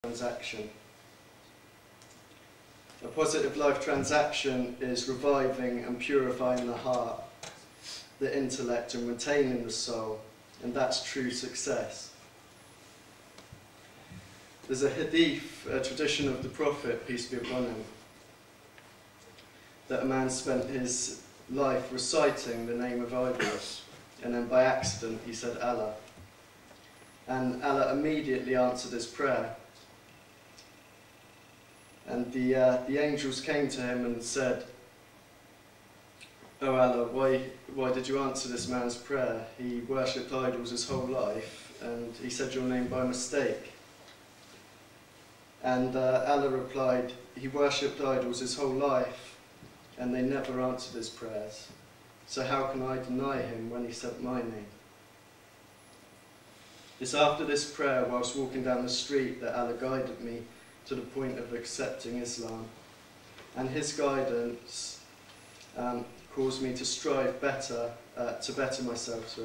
transaction. A positive life transaction is reviving and purifying the heart, the intellect, and retaining the soul, and that's true success. There's a hadith, a tradition of the Prophet, peace be upon him, that a man spent his life reciting the name of idols, and then by accident he said Allah. And Allah immediately answered his prayer. And the angels came to him and said, "Oh Allah, why did you answer this man's prayer? He worshipped idols his whole life, and he said your name by mistake." And Allah replied, "He worshipped idols his whole life, and they never answered his prayers. So how can I deny him when he said my name?" It's after this prayer, whilst walking down the street, that Allah guided me to the point of accepting Islam. And his guidance caused me to strive better, to better myself,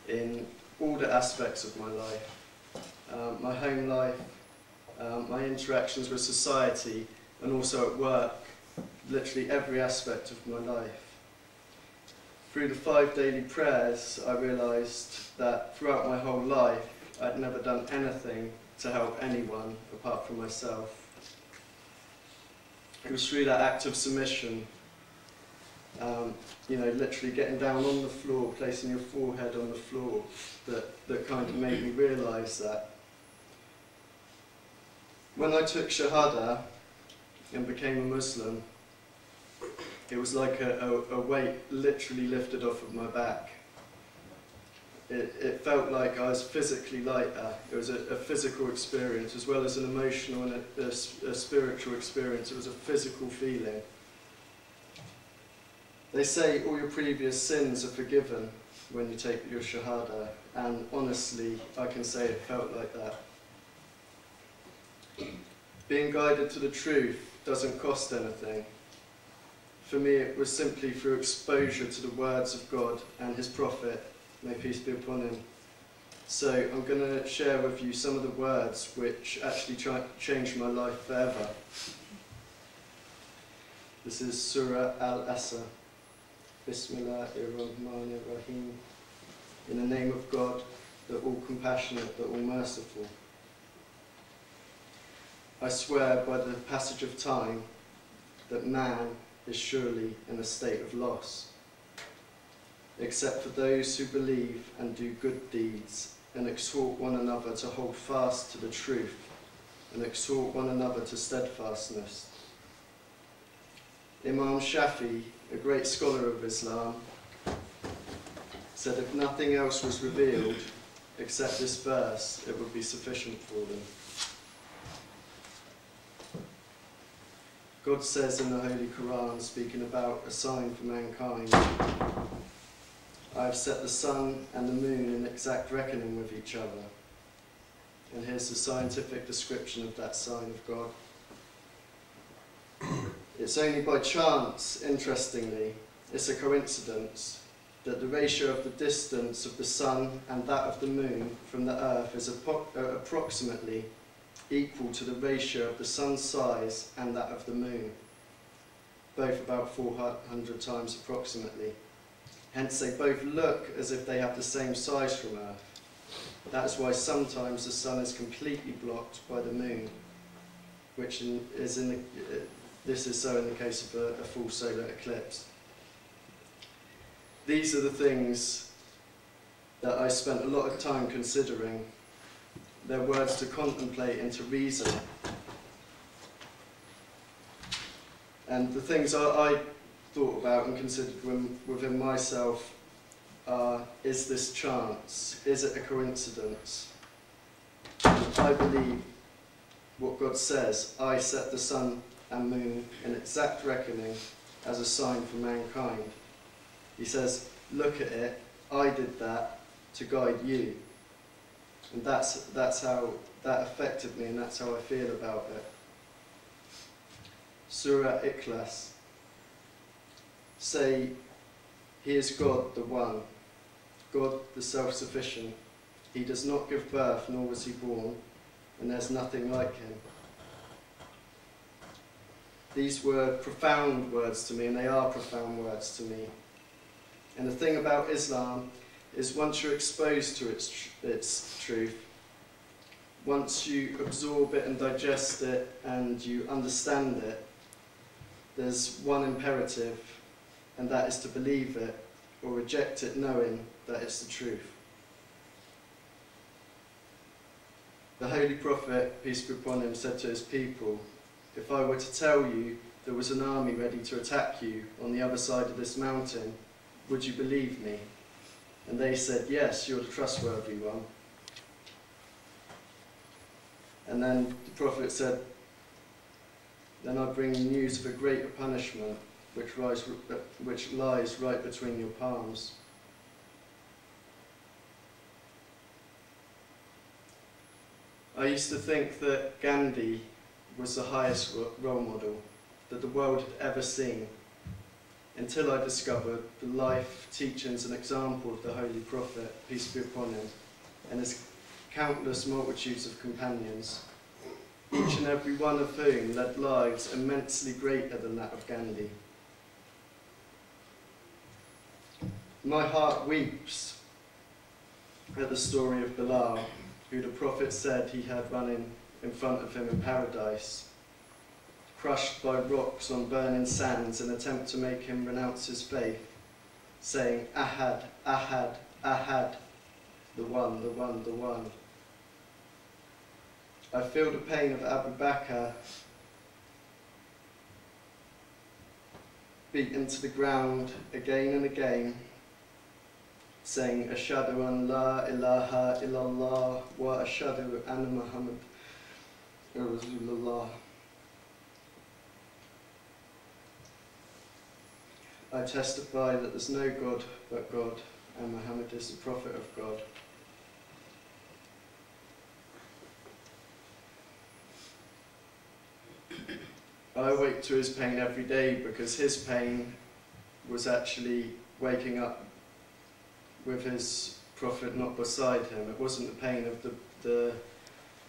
in all the aspects of my life. My home life, my interactions with society, and also at work, literally every aspect of my life. Through the 5 daily prayers, I realised that throughout my whole life, I'd never done anything to help anyone apart from myself. It was through that act of submission, literally getting down on the floor, placing your forehead on the floor, that kind of made me realise that. When I took Shahada and became a Muslim, it was like a weight literally lifted off of my back. It felt like I was physically lighter. It was a physical experience as well as an emotional and a spiritual experience. It was a physical feeling. They say all your previous sins are forgiven when you take your Shahada, and honestly, I can say it felt like that. Being guided to the truth doesn't cost anything. For me, it was simply through exposure to the words of God and his Prophet, may peace be upon him. So I'm going to share with you some of the words which actually changed my life forever. This is Surah Al-Asr. Bismillahirrahmanirrahim. In the name of God, the all-compassionate, the all-merciful. I swear by the passage of time that man is surely in a state of loss, except for those who believe and do good deeds and exhort one another to hold fast to the truth and exhort one another to steadfastness. Imam Shafi, a great scholar of Islam, said if nothing else was revealed except this verse, it would be sufficient for them. God says in the Holy Quran, speaking about a sign for mankind, I have set the sun and the moon in exact reckoning with each other. And here's the scientific description of that sign of God. It's only by chance, interestingly, it's a coincidence, that the ratio of the distance of the sun and that of the moon from the earth is approximately equal to the ratio of the sun's size and that of the moon, both about 400 times approximately. Hence they both look as if they have the same size from Earth. That is why sometimes the sun is completely blocked by the moon, which this is so in the case of a full solar eclipse. These are the things that I spent a lot of time considering. They're words to contemplate and to reason. And the things I thought about and considered within myself are, is this chance? Is it a coincidence? I believe what God says, I set the sun and moon in exact reckoning as a sign for mankind. He says, look at it, I did that to guide you. And that's how that affected me, and that's how I feel about it. Surah Ikhlas. Say, he is God, the One, God, the self-sufficient. He does not give birth, nor was he born. and there's nothing like him. These were profound words to me, and they are profound words to me. And the thing about Islam is once you're exposed to its truth, once you absorb it and digest it and you understand it, there's one imperative, and that is to believe it or reject it knowing that it's the truth. The Holy Prophet, peace be upon him, said to his people, "If I were to tell you there was an army ready to attack you on the other side of this mountain, would you believe me?" And they said, "Yes, you're the trustworthy one." And then the Prophet said, "Then I bring you news of a greater punishment, which lies right between your palms." I used to think that Gandhi was the highest role model that the world had ever seen, until I discovered the life, teachings and example of the Holy Prophet, peace be upon him, and his countless multitudes of companions, each and every one of whom led lives immensely greater than that of Gandhi. My heart weeps at the story of Bilal, who the Prophet said he had running in front of him in paradise, crushed by rocks on burning sands in an attempt to make him renounce his faith, saying, "Ahad, Ahad, Ahad, the one, the one, the one." I feel the pain of Abu Bakr beaten to the ground again and again, saying, "Ashhadu an la ilaha illallah wa ashhadu anna Muhammad Rasulullah." I testify that there's no God but God, and Muhammad is the prophet of God. I awake to his pain every day, because his pain was actually waking up with his prophet not beside him. It wasn't the pain of the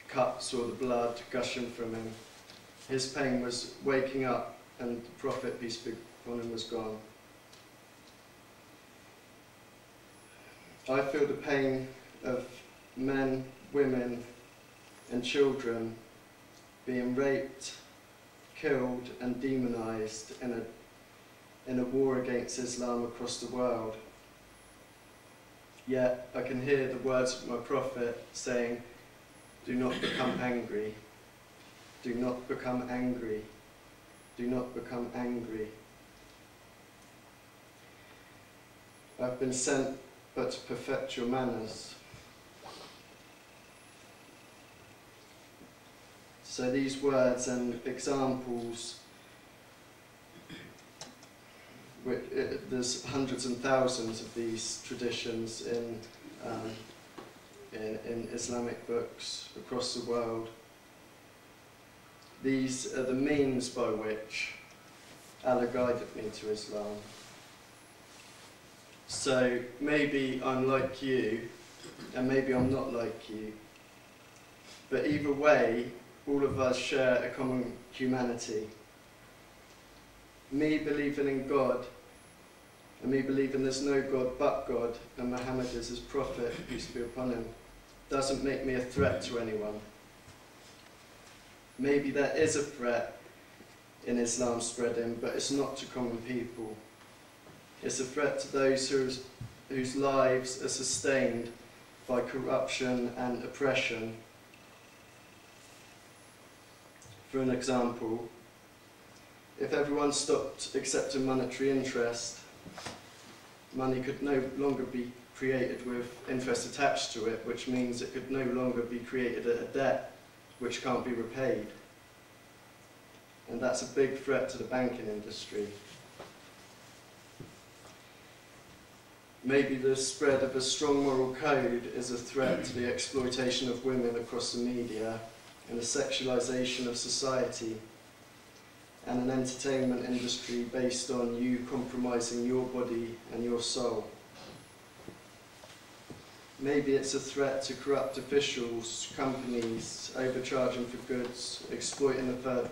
cuts or the blood gushing from him. His pain was waking up and the prophet, peace be upon him, was gone. I feel the pain of men, women and children being raped, killed and demonized in a war against Islam across the world. Yet I can hear the words of my prophet saying, "Do not become angry. Do not become angry. Do not become angry. I've been sent but to perfect your manners." So these words and examples, there's hundreds and thousands of these traditions in Islamic books across the world. These are the means by which Allah guided me to Islam. So maybe I'm like you, and maybe I'm not like you, but either way, all of us share a common humanity. Me believing in God, and me believing there's no God but God, and Muhammad is his prophet, peace be upon him, doesn't make me a threat to anyone. Maybe there is a threat in Islam spreading, but it's not to common people. It's a threat to those whose lives are sustained by corruption and oppression. For an example, if everyone stopped accepting monetary interest, money could no longer be created with interest attached to it, which means it could no longer be created at a debt which can't be repaid. And that's a big threat to the banking industry. Maybe the spread of a strong moral code is a threat to the exploitation of women across the media and the sexualization of society and an entertainment industry based on you compromising your body and your soul. Maybe it's a threat to corrupt officials, companies, overcharging for goods, exploiting the third